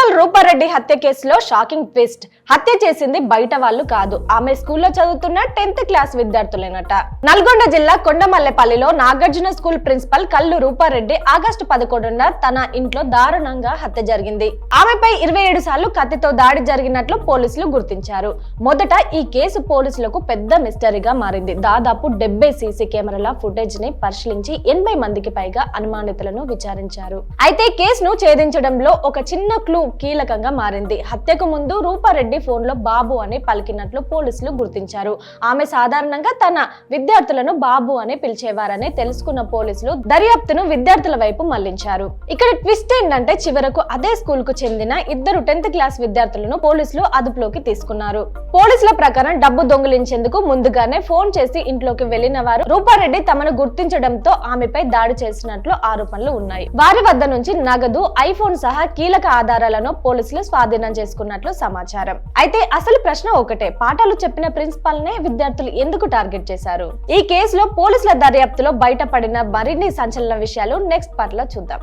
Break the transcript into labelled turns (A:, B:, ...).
A: Principal Rupa Reddy హత్య కేసులో shocking twist. హత్య చేసింది బయట వాళ్ళు కాదు, ఆమె స్కూల్లో చదువుతున్న 10th క్లాస్ విద్యార్థులేనట. నల్గొండ జిల్లా కొండమల్లెపల్లిలో నాగార్జున స్కూల్ ప్రిన్సిపల్ కల్లు రూపారెడ్డి ఆగస్టు 11న తన ఇంట్లో దారుణంగా హత్య జరిగింది. ఆమెపై 27 సార్లు కత్తితో దాడి జరిగినట్లు పోలీసులు గుర్తించారు. మొదట ఈ కేసు పోలీసులకు పెద్ద మిస్టరీగా మారింది. దాదాపు 70 సీసీ కెమెరాల ఫుటేజ్ ని పరిశీలించి 80 మందికి పైగా అనుమానితులను విచారించారు. అయితే కేసును ఛేదించడంలో ఒక చిన్న క్లూ కీలకంగా మారింది. హత్యకు ముందు రూపారెడ్డి ఫోన్ లో బాబు అని పలికినట్లు పోలీసులు గుర్తించారు. ఆమె సాధారణంగా తన విద్యార్థులను బాబు అని పిలిచేవారని తెలుసుకున్న పోలీసులు దర్యాప్తును విద్యార్థుల వైపు మళ్లించారు. ఇక్కడ ట్విస్ట్ ఏంటంటే చివరకు అదే స్కూల్ కు చెందిన 2 10th క్లాస్ విద్యార్థులను పోలీసులు అదుపులోకి తీసుకున్నారు. పోలీసుల ప్రకారం డబ్బు దొంగిలించేందుకు ముందుగానే ఫోన్ చేసి ఇంట్లోకి వెళ్లిన వారు రూపారెడ్డి తమను గుర్తించడంతో ఆమెపై దాడి చేసినట్లు ఆరోపణలు ఉన్నాయి. వారి వద్ద నుంచి నగదు, ఐఫోన్ సహా కీలక ఆధారాలను పోలీసులు స్వాధీనం చేసుకున్నట్లు సమాచారం. అయితే అసలు ప్రశ్న ఒకటే, పాఠాలు చెప్పిన ప్రిన్సిపల్ నే విద్యార్థులు ఎందుకు టార్గెట్ చేశారు? ఈ కేసులో పోలీసుల దర్యాప్తులో బయటపడిన మరిన్ని సంచలన విషయాలు నెక్స్ట్ పార్ట్ లో చూద్దాం.